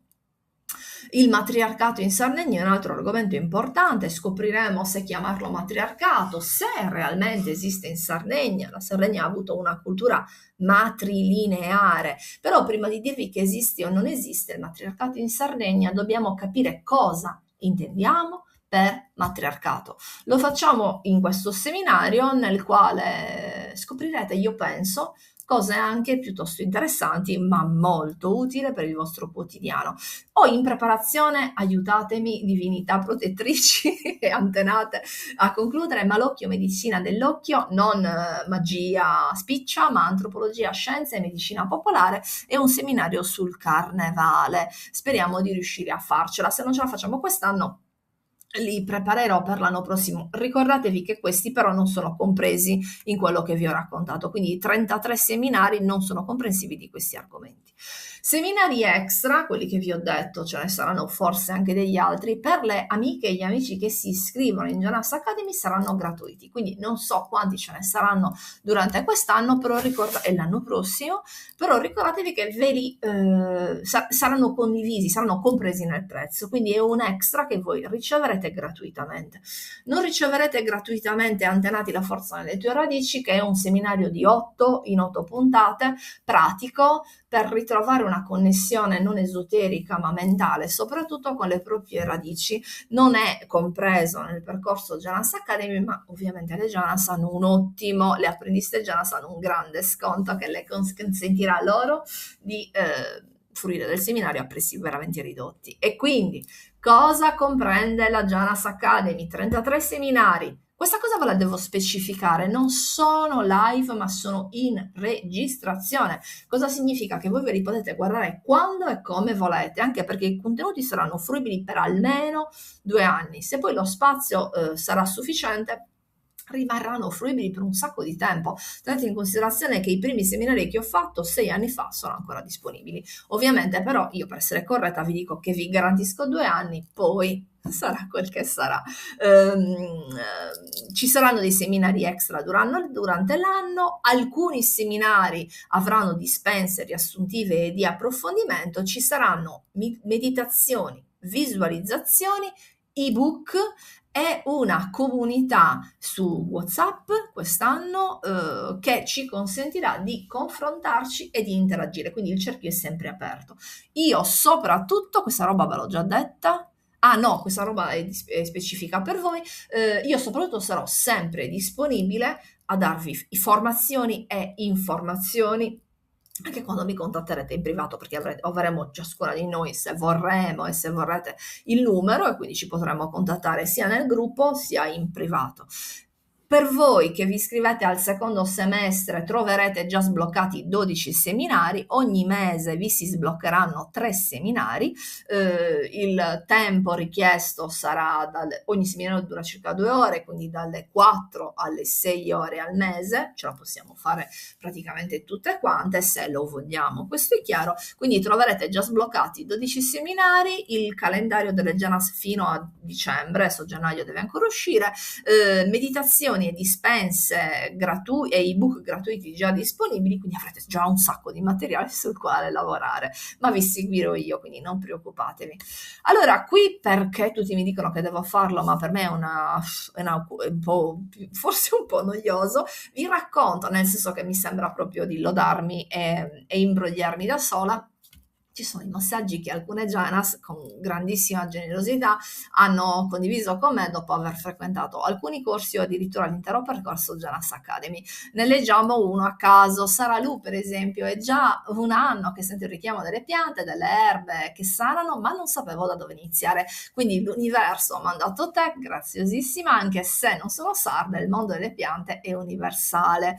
Il matriarcato in Sardegna è un altro argomento importante, scopriremo se chiamarlo matriarcato, se realmente esiste in Sardegna. La Sardegna ha avuto una cultura matrilineare, però prima di dirvi che esiste o non esiste il matriarcato in Sardegna dobbiamo capire cosa intendiamo per matriarcato. Lo facciamo in questo seminario nel quale scoprirete, io penso, cose anche piuttosto interessanti, ma molto utili per il vostro quotidiano. O in preparazione, aiutatemi, divinità protettrici e antenate, a concludere Malocchio Medicina dell'Occhio, non magia spiccia, ma antropologia, scienze e medicina popolare, e un seminario sul carnevale. Speriamo di riuscire a farcela. Se non ce la facciamo quest'anno, li preparerò per l'anno prossimo. Ricordatevi che questi però non sono compresi in quello che vi ho raccontato, quindi i 33 seminari non sono comprensivi di questi argomenti. Seminari extra, quelli che vi ho detto, ce ne saranno forse anche degli altri, per le amiche e gli amici che si iscrivono in Janas Academy saranno gratuiti, quindi non so quanti ce ne saranno durante quest'anno però e l'anno prossimo, però ricordatevi che ve li saranno condivisi, saranno compresi nel prezzo, quindi è un extra che voi riceverete gratuitamente. Non riceverete gratuitamente Antenati la forza nelle tue radici, che è un seminario di 8 puntate, pratico, per ritrovare una connessione non esoterica ma mentale, soprattutto con le proprie radici. Non è compreso nel percorso Janas Academy, ma ovviamente le Janas hanno le apprendiste Janas hanno un grande sconto che le consentirà loro di fruire del seminario a prezzi veramente ridotti. E quindi cosa comprende la Janas Academy? 33 seminari. Questa cosa ve la devo specificare, non sono live ma sono in registrazione. Cosa significa? Che voi ve li potete guardare quando e come volete, anche perché i contenuti saranno fruibili per almeno 2 anni. Se poi lo spazio sarà sufficiente, rimarranno fruibili per un sacco di tempo. Tenete in considerazione che i primi seminari che ho fatto 6 anni fa sono ancora disponibili. Ovviamente però io, per essere corretta, vi dico che vi garantisco 2 anni, poi sarà quel che sarà. Ci saranno dei seminari extra durante l'anno, alcuni seminari avranno dispense riassuntive e di approfondimento, ci saranno meditazioni, visualizzazioni, ebook e una comunità su WhatsApp quest'anno che ci consentirà di confrontarci e di interagire, quindi il cerchio è sempre aperto. Io soprattutto, questa roba ve l'ho già detta, no, questa roba è specifica per voi, io soprattutto sarò sempre disponibile a darvi formazioni e informazioni anche quando mi contatterete in privato, perché avremo ciascuna di noi, se vorremo e se vorrete, il numero, e quindi ci potremo contattare sia nel gruppo sia in privato. Per voi che vi iscrivete al secondo semestre troverete già sbloccati 12 seminari, ogni mese vi si sbloccheranno 3 seminari, il tempo richiesto sarà ogni seminario dura circa 2 ore, quindi dalle 4 alle 6 ore al mese, ce la possiamo fare praticamente tutte quante se lo vogliamo, questo è chiaro, quindi troverete già sbloccati 12 seminari, il calendario delle Janas fino a dicembre, adesso gennaio deve ancora uscire, meditazioni e dispense gratuite e ebook gratuiti già disponibili, quindi avrete già un sacco di materiale sul quale lavorare, ma vi seguirò io, quindi non preoccupatevi. Allora, qui, perché tutti mi dicono che devo farlo, ma per me è un po', forse un po' noioso, vi racconto, nel senso che mi sembra proprio di lodarmi e imbrogliarmi da sola. Ci sono i massaggi che alcune Janas, con grandissima generosità, hanno condiviso con me dopo aver frequentato alcuni corsi o addirittura l'intero percorso Janas Academy. Ne leggiamo uno a caso. Sara Lu, per esempio, è già 1 anno che sente il richiamo delle piante, delle erbe che sanano, ma non sapevo da dove iniziare. Quindi l'universo ha mandato te, graziosissima, anche se non sono sarda, il mondo delle piante è universale.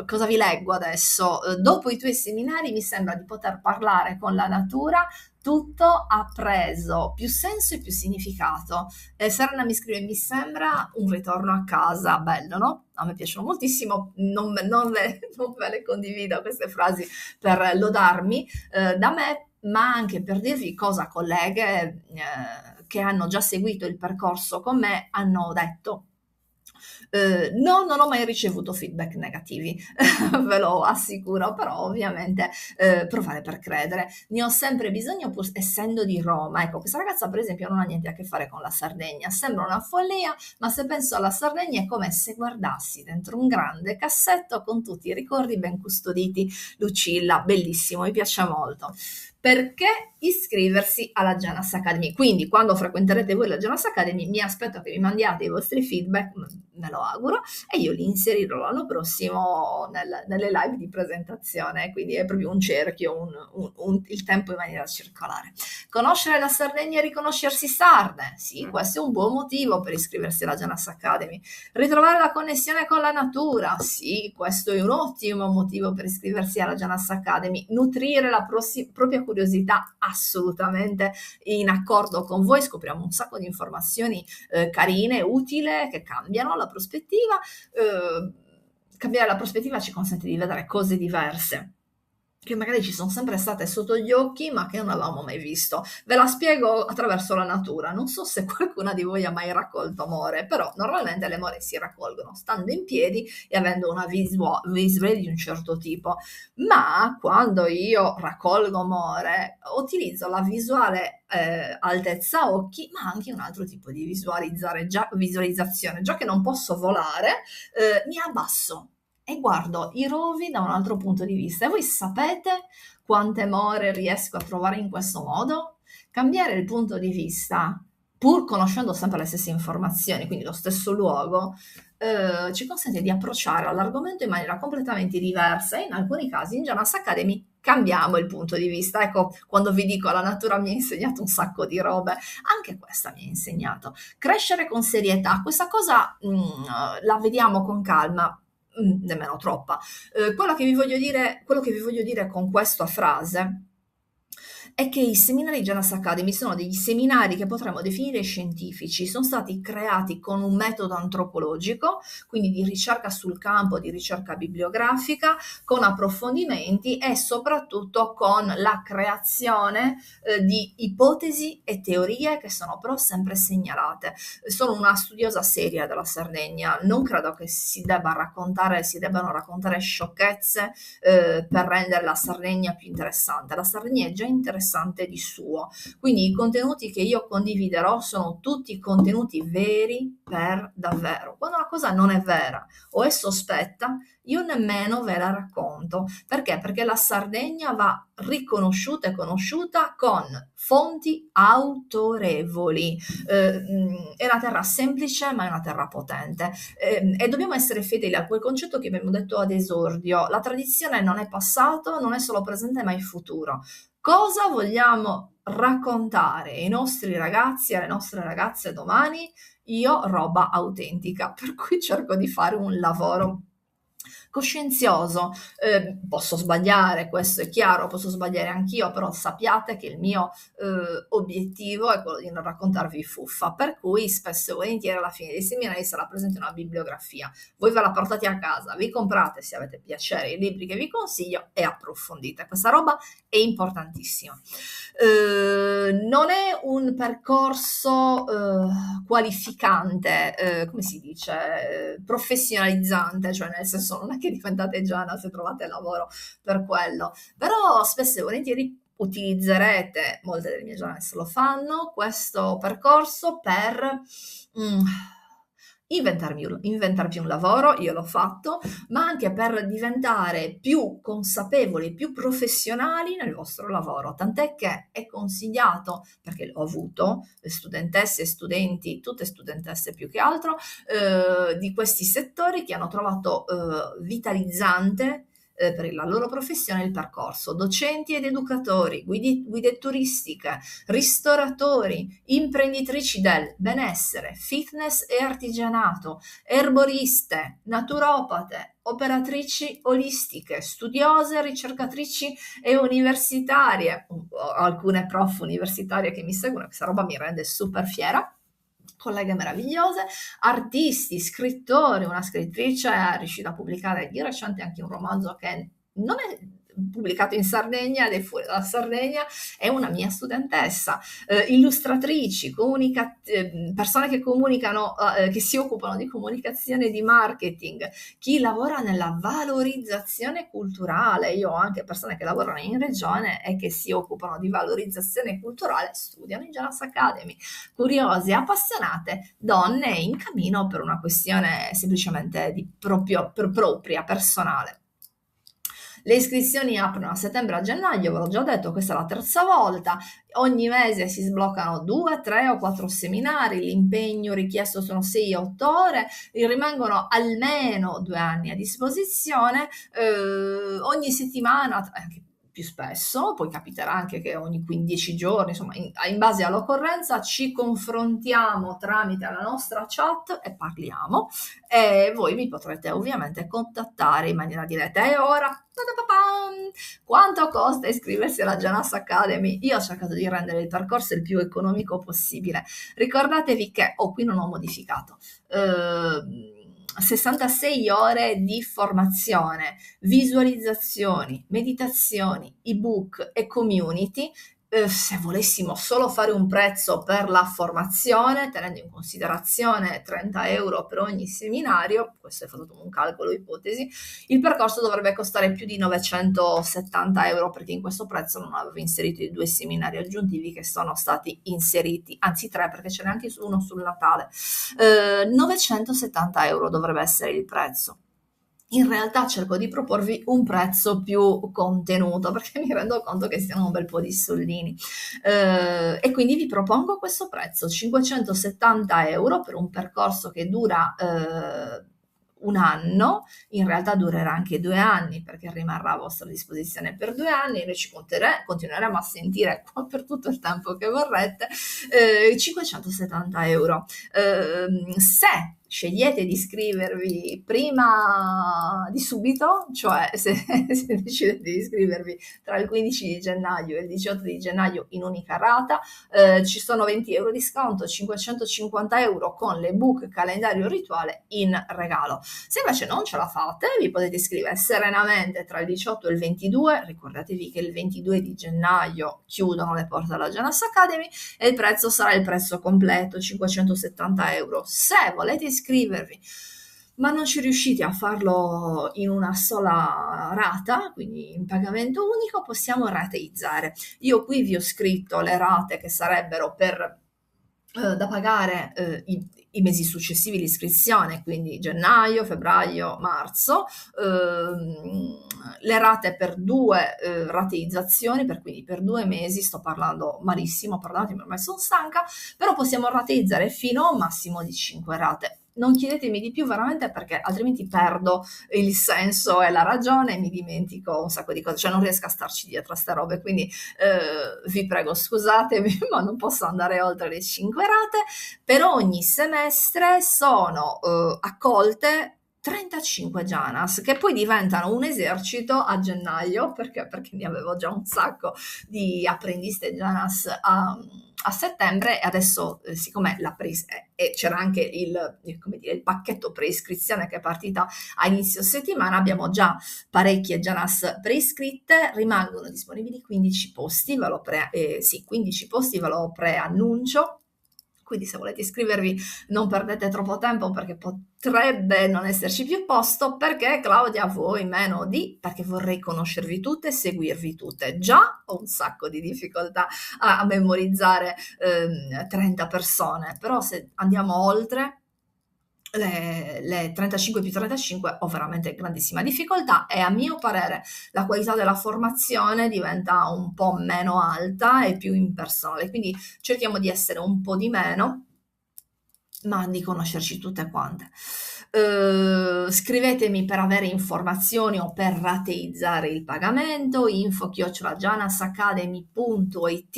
Cosa vi leggo adesso? Dopo i tuoi seminari mi sembra di poter parlare con la natura, tutto ha preso più senso e più significato. Serena mi scrive, mi sembra un ritorno a casa, bello, no? A me piacciono moltissimo, non ve le condivido queste frasi per lodarmi da me, ma anche per dirvi cosa colleghe che hanno già seguito il percorso con me hanno detto. No, non ho mai ricevuto feedback negativi, ve lo assicuro, però ovviamente provare per credere. Ne ho sempre bisogno pur essendo di Roma. Ecco, questa ragazza per esempio non ha niente a che fare con la Sardegna, sembra una follia, ma se penso alla Sardegna è come se guardassi dentro un grande cassetto con tutti i ricordi ben custoditi. Lucilla, bellissimo, mi piace molto. Perché iscriversi alla Janas Academy? Quindi quando frequenterete voi la Janas Academy mi aspetto che mi mandiate i vostri feedback, me lo auguro, e io li inserirò l'anno prossimo nelle live di presentazione, quindi è proprio un cerchio, il tempo in maniera circolare. Conoscere la Sardegna e riconoscersi sarde? Sì, questo è un buon motivo per iscriversi alla Janas Academy. Ritrovare la connessione con la natura? Sì, questo è un ottimo motivo per iscriversi alla Janas Academy. Nutrire la propria curiosità, assolutamente in accordo con voi, scopriamo un sacco di informazioni carine, utili, che cambiano la prospettiva. Cambiare la prospettiva ci consente di vedere cose diverse che magari ci sono sempre state sotto gli occhi ma che non avevamo mai visto. Ve la spiego attraverso la natura. Non so se qualcuna di voi ha mai raccolto more, però normalmente le more si raccolgono stando in piedi e avendo una visuale di un certo tipo, ma quando io raccolgo more utilizzo la visuale altezza occhi, ma anche un altro tipo di visualizzazione. Già che non posso volare, mi abbasso e guardo i rovi da un altro punto di vista. E voi sapete quante more riesco a trovare in questo modo? Cambiare il punto di vista pur conoscendo sempre le stesse informazioni, quindi lo stesso luogo, ci consente di approcciare all'argomento in maniera completamente diversa e in alcuni casi in Jonas Academy cambiamo il punto di vista. Ecco, quando vi dico la natura mi ha insegnato un sacco di robe, anche questa mi ha insegnato. Crescere con serietà, questa cosa la vediamo con calma, nemmeno troppa. Quello che vi voglio dire con questa frase è che i seminari Jonas Academy sono degli seminari che potremmo definire scientifici, sono stati creati con un metodo antropologico, quindi di ricerca sul campo, di ricerca bibliografica, con approfondimenti e soprattutto con la creazione di ipotesi e teorie che sono però sempre segnalate. Sono una studiosa seria della Sardegna, non credo che si debbano raccontare sciocchezze per rendere la Sardegna più interessante. La Sardegna è già interessante di suo, quindi i contenuti che io condividerò sono tutti contenuti veri per davvero. Quando una cosa non è vera o è sospetta, io nemmeno ve la racconto. Perché? Perché la Sardegna va riconosciuta e conosciuta con fonti autorevoli. È una terra semplice, ma è una terra potente. E dobbiamo essere fedeli a quel concetto che abbiamo detto ad esordio. La tradizione non è passato, non è solo presente, ma è futuro. Cosa vogliamo raccontare ai nostri ragazzi e alle nostre ragazze domani? Io roba autentica, per cui cerco di fare un lavoro coscienzioso. Posso sbagliare, questo è chiaro, posso sbagliare anch'io, però sappiate che il mio obiettivo è quello di non raccontarvi fuffa, per cui spesso e volentieri alla fine dei seminari sarà presente una bibliografia. Voi ve la portate a casa, vi comprate, se avete piacere, i libri che vi consiglio e approfondite. Questa roba è importantissima. Non è un percorso qualificante, come si dice, professionalizzante, cioè nel senso non è che diventate già se trovate lavoro per quello, però spesso e volentieri utilizzerete, molte delle mie giornaliste lo fanno, questo percorso per inventarvi un lavoro, io l'ho fatto, ma anche per diventare più consapevoli, più professionali nel vostro lavoro, tant'è che è consigliato, perché l'ho avuto, studentesse e studenti, tutte studentesse più che altro, di questi settori che hanno trovato vitalizzante per la loro professione il percorso. Docenti ed educatori, guide turistiche, ristoratori, imprenditrici del benessere, fitness e artigianato, erboriste, naturopate, operatrici olistiche, studiose, ricercatrici e universitarie, alcune prof universitarie che mi seguono, questa roba mi rende super fiera, colleghe meravigliose, artisti, scrittori, una scrittrice è riuscita a pubblicare di recente anche un romanzo che non è pubblicato in Sardegna ed è fuori dalla Sardegna, è una mia studentessa, illustratrici, persone che comunicano, che si occupano di comunicazione e di marketing, chi lavora nella valorizzazione culturale. Io ho anche persone che lavorano in regione e che si occupano di valorizzazione culturale, studiano in Jonas Academy, curiose, appassionate, donne in cammino per una questione semplicemente propria, personale. Le iscrizioni aprono a settembre e a gennaio, ve l'ho già detto, questa è la terza volta, ogni mese si sbloccano 2, 3 o 4 seminari, l'impegno richiesto sono 6-8 ore, rimangono almeno 2 anni a disposizione, ogni settimana, anche più spesso, poi capiterà anche che ogni 15 giorni, insomma, in base all'occorrenza ci confrontiamo tramite la nostra chat e parliamo, e voi mi potrete ovviamente contattare in maniera diretta. E ora, quanto costa iscriversi alla Jonas Academy? Io ho cercato di rendere il percorso il più economico possibile. Ricordatevi che, qui non ho modificato, 66 ore di formazione, visualizzazioni, meditazioni, ebook e community. Se volessimo solo fare un prezzo per la formazione, tenendo in considerazione 30 euro per ogni seminario, questo è fatto un calcolo ipotesi, il percorso dovrebbe costare più di 970 euro, perché in questo prezzo non avevo inserito i 2 seminari aggiuntivi che sono stati inseriti, anzi 3, perché ce n'è anche uno sul Natale. 970 euro dovrebbe essere il prezzo. in realtà cerco di proporvi un prezzo più contenuto, perché mi rendo conto che siano un bel po' di soldini. E quindi vi propongo questo prezzo, 570 € per un percorso che dura 1 anno, in realtà durerà anche 2 anni perché rimarrà a vostra disposizione per 2 anni, e noi ci continueremo a sentire qua per tutto il tempo che vorrete. 570 €. Se scegliete di iscrivervi prima di subito, cioè se decidete di iscrivervi tra il 15 di gennaio e il 18 di gennaio in unica rata, ci sono 20 € di sconto, 550 € con l'ebook calendario rituale in regalo. Se invece non ce la fate, vi potete iscrivere serenamente tra il 18 e il 22, ricordatevi che il 22 di gennaio chiudono le porte della Jonas Academy e il prezzo sarà il prezzo completo, 570 €. Se volete iscrivervi ma non ci riuscite a farlo in una sola rata, quindi in pagamento unico, possiamo rateizzare. Io qui vi ho scritto le rate che sarebbero da pagare i mesi successivi all'iscrizione, quindi gennaio, febbraio, marzo, le rate per 2 rateizzazioni, quindi per 2 mesi, sto parlando malissimo, perdonatemi, ormai sono stanca, però possiamo rateizzare fino a un massimo di 5 rate. Non chiedetemi di più veramente, perché altrimenti perdo il senso e la ragione e mi dimentico un sacco di cose, cioè non riesco a starci dietro a ste robe, quindi vi prego scusatemi, ma non posso andare oltre le 5 rate. Per ogni semestre sono accolte 35 Janas, che poi diventano un esercito a gennaio, perché ne avevo già un sacco di apprendiste Janas a settembre, e adesso siccome c'era anche il pacchetto preiscrizione che è partita a inizio settimana, abbiamo già parecchie Janas preiscritte, rimangono disponibili 15 posti, 15 posti, ve lo preannuncio. Quindi se volete iscrivervi non perdete troppo tempo, perché potrebbe non esserci più posto, perché Claudia voi meno di, perché vorrei conoscervi tutte e seguirvi tutte. Già ho un sacco di difficoltà a memorizzare 30 persone, però se andiamo oltre le 35 più 35 ho veramente grandissima difficoltà, e a mio parere la qualità della formazione diventa un po' meno alta e più impersonale, quindi cerchiamo di essere un po' di meno, ma di conoscerci tutte quante. Scrivetemi per avere informazioni o per rateizzare il pagamento, info@janasacademy.it.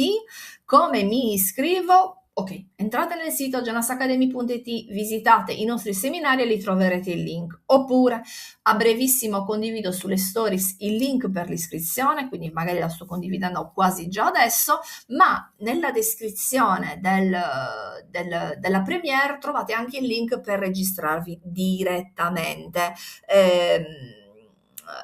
Come mi iscrivo? Ok, entrate nel sito janasacademy.it, visitate i nostri seminari e lì troverete il link, oppure a brevissimo condivido sulle stories il link per l'iscrizione, quindi magari la sto condividendo quasi già adesso, ma nella descrizione della premiere trovate anche il link per registrarvi direttamente.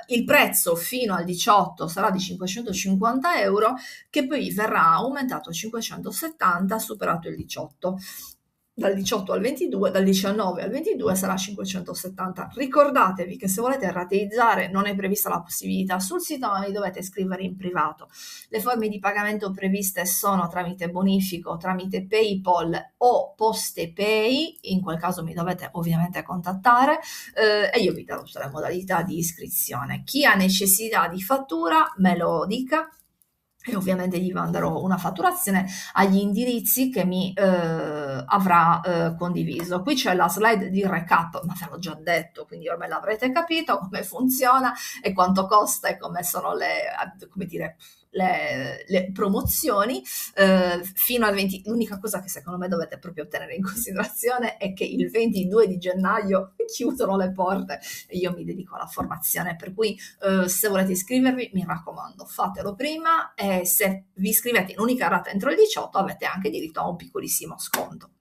Il prezzo fino al 18 sarà di 550 €, che poi verrà aumentato a 570 superato il 18. Dal 18 al 22, dal 19 al 22 sarà 570. Ricordatevi che se volete rateizzare non è prevista la possibilità sul sito, ma vi dovete iscrivere in privato. Le forme di pagamento previste sono tramite bonifico, tramite PayPal o PostePay, in quel caso mi dovete ovviamente contattare e io vi darò tutte le modalità di iscrizione. Chi ha necessità di fattura me lo dica, e ovviamente gli manderò una fatturazione agli indirizzi che mi avrà condiviso. Qui c'è la slide di recap, ma ve l'ho già detto, quindi ormai l'avrete capito come funziona e quanto costa e come sono le promozioni fino al 20. L'unica cosa che secondo me dovete proprio tenere in considerazione è che il 22 di gennaio chiudono le porte e io mi dedico alla formazione, per cui se volete iscrivervi mi raccomando fatelo prima, e se vi iscrivete in unica rata entro il 18 avete anche diritto a un piccolissimo sconto.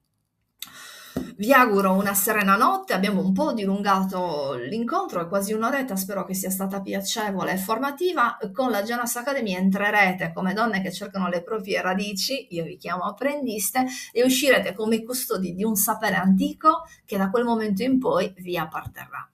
Vi auguro una serena notte, abbiamo un po' dilungato l'incontro, è quasi un'oretta, spero che sia stata piacevole e formativa. Con la Jonas Academy entrerete come donne che cercano le proprie radici, io vi chiamo apprendiste, e uscirete come custodi di un sapere antico che da quel momento in poi vi apparterrà.